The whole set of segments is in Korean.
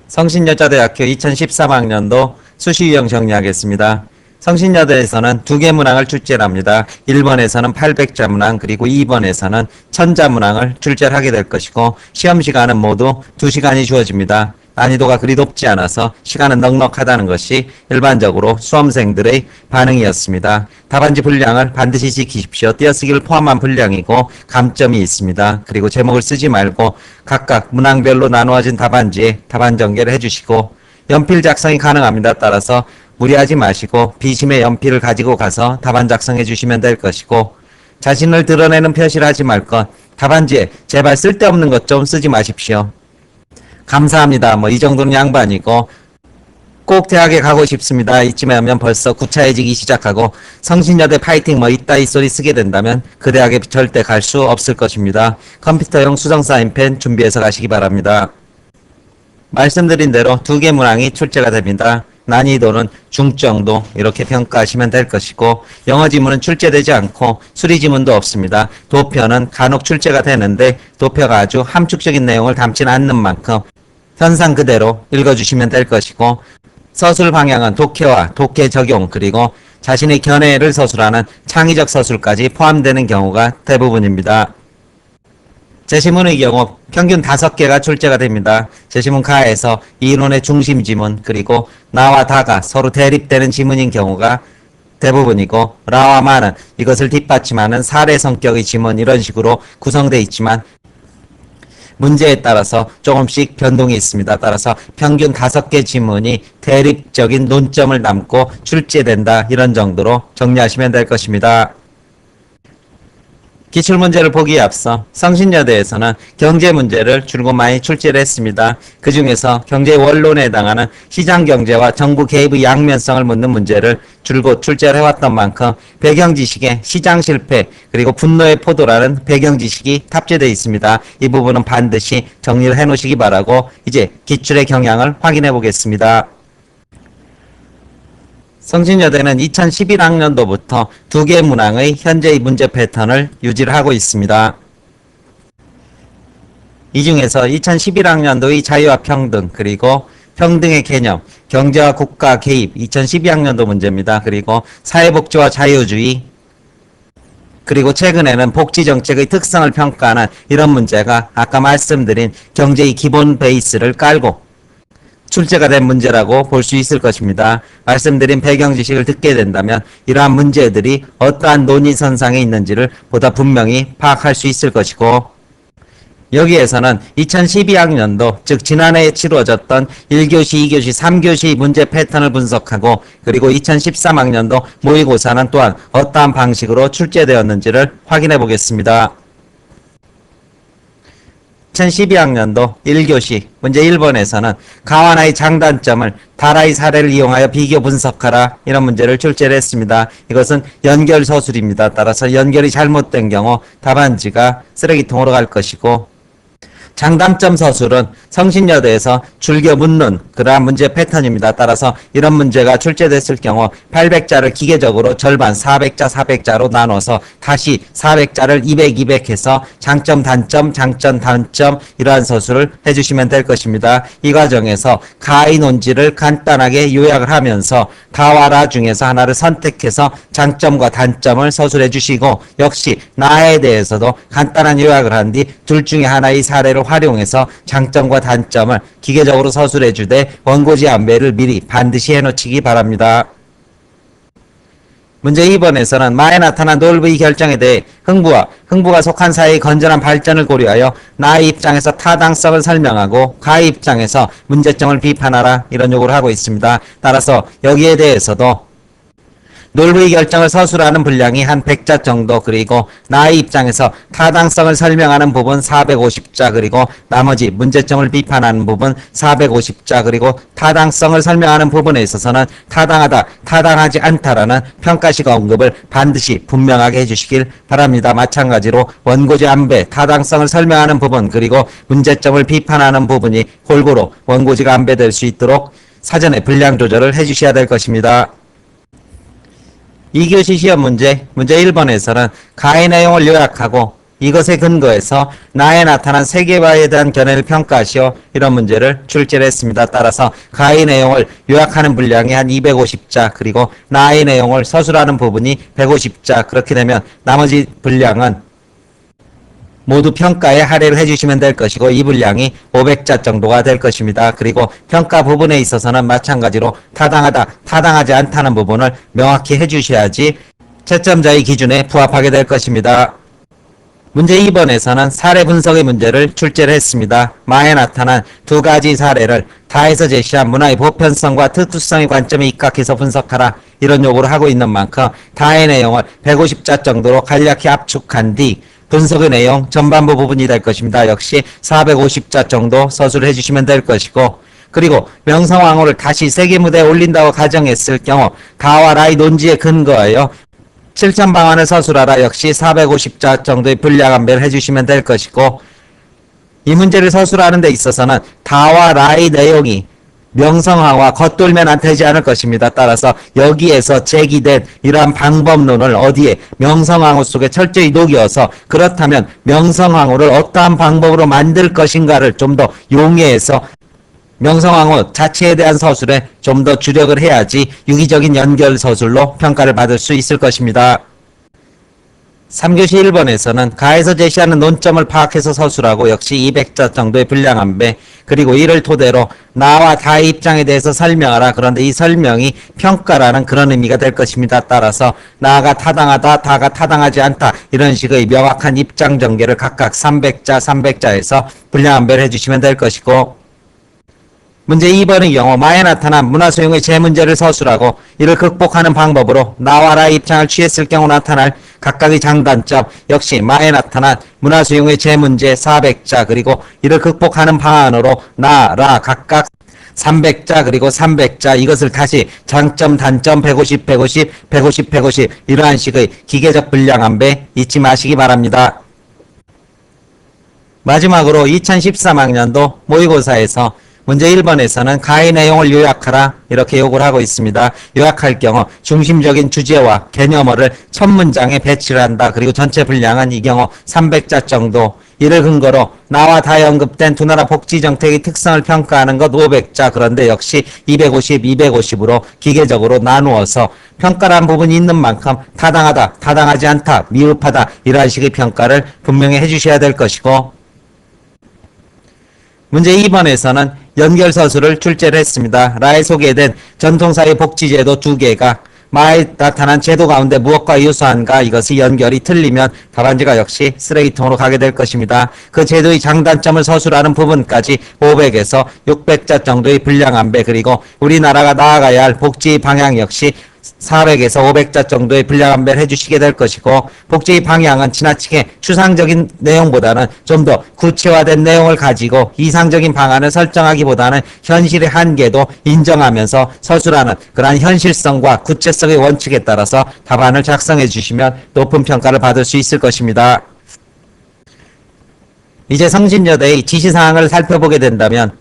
성신여자대학교 2013학년도 수시유형 정리하겠습니다. 성신여대에서는 두 개 문항을 출제를 합니다. 1번에서는 800자 문항, 그리고 2번에서는 1000자 문항을 출제를 하게 될 것이고, 시험 시간은 모두 2시간이 주어집니다. 난이도가 그리 높지 않아서 시간은 넉넉하다는 것이 일반적으로 수험생들의 반응이었습니다. 답안지 분량을 반드시 지키십시오. 띄어쓰기를 포함한 분량이고 감점이 있습니다. 그리고 제목을 쓰지 말고 각각 문항별로 나누어진 답안지에 답안 전개를 해주시고, 연필 작성이 가능합니다. 따라서 무리하지 마시고 비심의 연필을 가지고 가서 답안 작성해 주시면 될 것이고, 자신을 드러내는 표시를 하지 말 것, 답안지에 제발 쓸데없는 것 좀 쓰지 마십시오. 감사합니다. 이 정도는 양반이고, 꼭 대학에 가고 싶습니다. 이쯤에 하면 벌써 구차해지기 시작하고, 성신여대 파이팅 이따이 소리 쓰게 된다면 그 대학에 절대 갈 수 없을 것입니다. 컴퓨터용 수정 사인펜 준비해서 가시기 바랍니다. 말씀드린 대로 두 개 문항이 출제가 됩니다. 난이도는 중정도 이렇게 평가하시면 될 것이고, 영어 지문은 출제되지 않고 수리 지문도 없습니다. 도표는 간혹 출제가 되는데 도표가 아주 함축적인 내용을 담지는 않는 만큼 현상 그대로 읽어주시면 될 것이고, 서술 방향은 독해와 독해 적용, 그리고 자신의 견해를 서술하는 창의적 서술까지 포함되는 경우가 대부분입니다. 제시문의 경우 평균 5개가 출제가 됩니다. 제시문 가에서 이론의 중심 지문, 그리고 나와 다가 서로 대립되는 지문인 경우가 대부분이고, 라와 마는 이것을 뒷받침하는 사례 성격의 지문, 이런 식으로 구성되어 있지만 문제에 따라서 조금씩 변동이 있습니다. 따라서 평균 5개 지문이 대립적인 논점을 담고 출제된다, 이런 정도로 정리하시면 될 것입니다. 기출문제를 보기에 앞서 성신여대에서는 경제문제를 줄곧 많이 출제를 했습니다. 그 중에서 경제의 원론에 해당하는 시장경제와 정부 개입의 양면성을 묻는 문제를 줄곧 출제를 해왔던 만큼 배경지식에 시장실패 그리고 분노의 포도라는 배경지식이 탑재되어 있습니다. 이 부분은 반드시 정리를 해놓으시기 바라고, 이제 기출의 경향을 확인해 보겠습니다. 성신여대는 2011학년도부터 두 개 문항의 현재의 문제 패턴을 유지를 하고 있습니다. 이 중에서 2011학년도의 자유와 평등, 그리고 평등의 개념, 경제와 국가 개입 2012학년도 문제입니다. 그리고 사회복지와 자유주의, 그리고 최근에는 복지정책의 특성을 평가하는 이런 문제가 아까 말씀드린 경제의 기본 베이스를 깔고 출제가 된 문제라고 볼 수 있을 것입니다. 말씀드린 배경 지식을 듣게 된다면 이러한 문제들이 어떠한 논의선상에 있는지를 보다 분명히 파악할 수 있을 것이고, 여기에서는 2012학년도, 즉 지난해에 치루어졌던 1교시, 2교시, 3교시 문제 패턴을 분석하고, 그리고 2013학년도 모의고사는 또한 어떠한 방식으로 출제되었는지를 확인해 보겠습니다. 2012학년도 1교시 문제 1번에서는 가와나의 장단점을 다라의 사례를 이용하여 비교 분석하라, 이런 문제를 출제를 했습니다. 이것은 연결 서술입니다. 따라서 연결이 잘못된 경우 답안지가 쓰레기통으로 갈 것이고, 장단점 서술은 성신여대에서 즐겨 묻는 그러한 문제 패턴입니다. 따라서 이런 문제가 출제됐을 경우 800자를 기계적으로 절반 400자 400자로 나눠서 다시 400자를 200, 200 해서 장점, 단점, 장점, 단점, 이러한 서술을 해주시면 될 것입니다. 이 과정에서 가의 논지를 간단하게 요약을 하면서 다와 라 중에서 하나를 선택해서 장점과 단점을 서술해 주시고, 역시 나에 대해서도 간단한 요약을 한 뒤 둘 중에 하나의 사례로 활용해서 장점과 단점을 기계적으로 서술해 주되 원고지 안배를 미리 반드시 해놓치기 바랍니다. 문제 2번에서는 마에 나타난 놀부의 결정에 대해 흥부가 속한 사회의 건전한 발전을 고려하여 나의 입장에서 타당성을 설명하고 가의 입장에서 문제점을 비판하라, 이런 요구를 하고 있습니다. 따라서 여기에 대해서도 놀부의 결정을 서술하는 분량이 한 100자 정도, 그리고 나의 입장에서 타당성을 설명하는 부분 450자, 그리고 나머지 문제점을 비판하는 부분 450자, 그리고 타당성을 설명하는 부분에 있어서는 타당하다, 타당하지 않다라는 평가식 언급을 반드시 분명하게 해주시길 바랍니다. 마찬가지로 원고지 안배, 타당성을 설명하는 부분, 그리고 문제점을 비판하는 부분이 골고루 원고지가 안배될 수 있도록 사전에 분량 조절을 해주셔야 될 것입니다. 2교시 시험 문제 1번에서는 가의 내용을 요약하고 이것에 근거해서 나에 나타난 세계화에 대한 견해를 평가하시오. 이런 문제를 출제를 했습니다. 따라서 가의 내용을 요약하는 분량이 한 250자, 그리고 나의 내용을 서술하는 부분이 150자, 그렇게 되면 나머지 분량은 모두 평가에 할애를 해주시면 될 것이고, 이 분량이 500자 정도가 될 것입니다. 그리고 평가 부분에 있어서는 마찬가지로 타당하다, 타당하지 않다는 부분을 명확히 해주셔야지 채점자의 기준에 부합하게 될 것입니다. 문제 2번에서는 사례 분석의 문제를 출제를 했습니다. 마에 나타난 두 가지 사례를 다에서 제시한 문화의 보편성과 특수성의 관점에 입각해서 분석하라. 이런 요구를 하고 있는 만큼 다의 내용을 150자 정도로 간략히 압축한 뒤 분석의 내용 전반부 부분이 될 것입니다. 역시 450자 정도 서술을 해주시면 될 것이고, 그리고 명성황후를 다시 세계무대에 올린다고 가정했을 경우 다와 라의 논지에 근거하여 실천 방안을 서술하라. 역시 450자 정도의 분량 안배를 해주시면 될 것이고, 이 문제를 서술하는 데 있어서는 다와 라의 내용이 명성황후와 겉돌면 안 되지 않을 것입니다. 따라서 여기에서 제기된 이러한 방법론을 어디에 명성황후 속에 철저히 녹여서, 그렇다면 명성황후를 어떠한 방법으로 만들 것인가를 좀 더 용해해서 명성황후 자체에 대한 서술에 좀 더 주력을 해야지 유기적인 연결 서술로 평가를 받을 수 있을 것입니다. 3교시 1번에서는 가에서 제시하는 논점을 파악해서 서술하고, 역시 200자 정도의 분량 안배, 그리고 이를 토대로 나와 다의 입장에 대해서 설명하라. 그런데 이 설명이 평가라는 그런 의미가 될 것입니다. 따라서 나가 타당하다, 다가 타당하지 않다, 이런 식의 명확한 입장 전개를 각각 300자, 300자에서 분량 안배를 해주시면 될 것이고, 문제 2번의 경우 마에 나타난 문화소용의 재문제를 서술하고 이를 극복하는 방법으로 나와 라의 입장을 취했을 경우 나타날 각각의 장단점, 역시 마에 나타난 문화소용의 재문제 400자, 그리고 이를 극복하는 방안으로 나, 라 각각 300자 그리고 300자, 이것을 다시 장점, 단점 150, 150, 150, 150 이러한 식의 기계적 분량 안배 잊지 마시기 바랍니다. 마지막으로 2013학년도 모의고사에서 문제 1번에서는 가의 내용을 요약하라 이렇게 요구를 하고 있습니다. 요약할 경우 중심적인 주제와 개념어를 첫 문장에 배치를 한다. 그리고 전체 분량은 이 경우 300자 정도. 이를 근거로 나와 다에 언급된 두 나라 복지 정책의 특성을 평가하는 것 500자. 그런데 역시 250, 250으로 기계적으로 나누어서 평가란 부분이 있는 만큼 타당하다, 타당하지 않다, 미흡하다 이러한 식의 평가를 분명히 해주셔야 될 것이고, 문제 2번에서는 연결서술을 출제를 했습니다. 라에 소개된 전통사회 복지제도 2개가 마에 나타난 제도 가운데 무엇과 유사한가, 이것이 연결이 틀리면 답안지가 역시 쓰레기통으로 가게 될 것입니다. 그 제도의 장단점을 서술하는 부분까지 500에서 600자 정도의 분량 안배, 그리고 우리나라가 나아가야 할 복지 방향 역시 400에서 500자 정도의 분량 안배를 해주시게 될 것이고, 복지의 방향은 지나치게 추상적인 내용보다는 좀 더 구체화된 내용을 가지고 이상적인 방안을 설정하기보다는 현실의 한계도 인정하면서 서술하는 그러한 현실성과 구체성의 원칙에 따라서 답안을 작성해 주시면 높은 평가를 받을 수 있을 것입니다. 이제 성신여대의 지시사항을 살펴보게 된다면,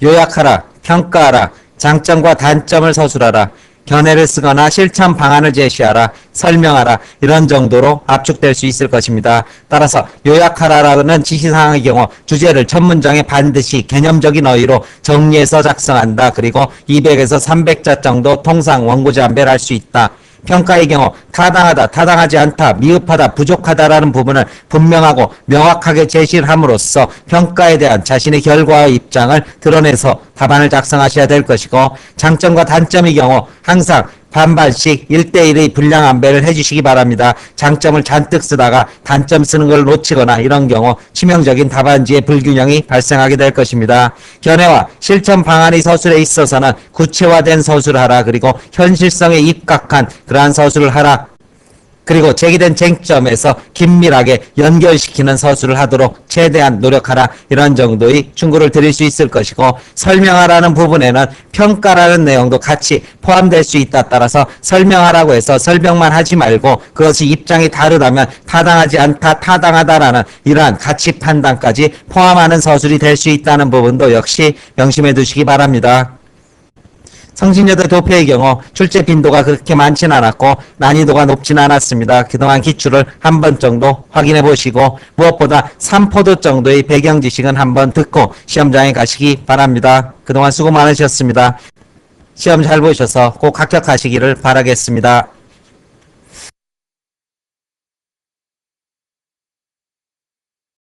요약하라, 평가하라, 장점과 단점을 서술하라, 견해를 쓰거나 실천 방안을 제시하라, 설명하라, 이런 정도로 압축될 수 있을 것입니다. 따라서 요약하라라는 지시사항의 경우 주제를 첫 문장에 반드시 개념적인 어휘로 정리해서 작성한다. 그리고 200에서 300자 정도 통상 원고지 안배를 할 수 있다. 평가의 경우 타당하다, 타당하지 않다, 미흡하다, 부족하다라는 부분을 분명하고 명확하게 제시를 함으로써 평가에 대한 자신의 결과의 입장을 드러내서 답안을 작성하셔야 될 것이고, 장점과 단점의 경우 항상 반반씩 1대1의 분량 안배를 해주시기 바랍니다. 장점을 잔뜩 쓰다가 단점 쓰는 걸 놓치거나 이런 경우 치명적인 답안지의 불균형이 발생하게 될 것입니다. 견해와 실천 방안의 서술에 있어서는 구체화된 서술을 하라. 그리고 현실성에 입각한 그러한 서술을 하라. 그리고 제기된 쟁점에서 긴밀하게 연결시키는 서술을 하도록 최대한 노력하라. 이런 정도의 충고를 드릴 수 있을 것이고, 설명하라는 부분에는 평가라는 내용도 같이 포함될 수 있다. 따라서 설명하라고 해서 설명만 하지 말고 그것이 입장이 다르다면 타당하지 않다, 타당하다라는 이러한 가치 판단까지 포함하는 서술이 될 수 있다는 부분도 역시 명심해 두시기 바랍니다. 성신여대 도표의 경우 출제 빈도가 그렇게 많지는 않았고 난이도가 높지는 않았습니다. 그동안 기출을 한 번 정도 확인해 보시고 무엇보다 3포도 정도의 배경 지식은 한번 듣고 시험장에 가시기 바랍니다. 그동안 수고 많으셨습니다. 시험 잘 보셔서 꼭 합격하시기를 바라겠습니다.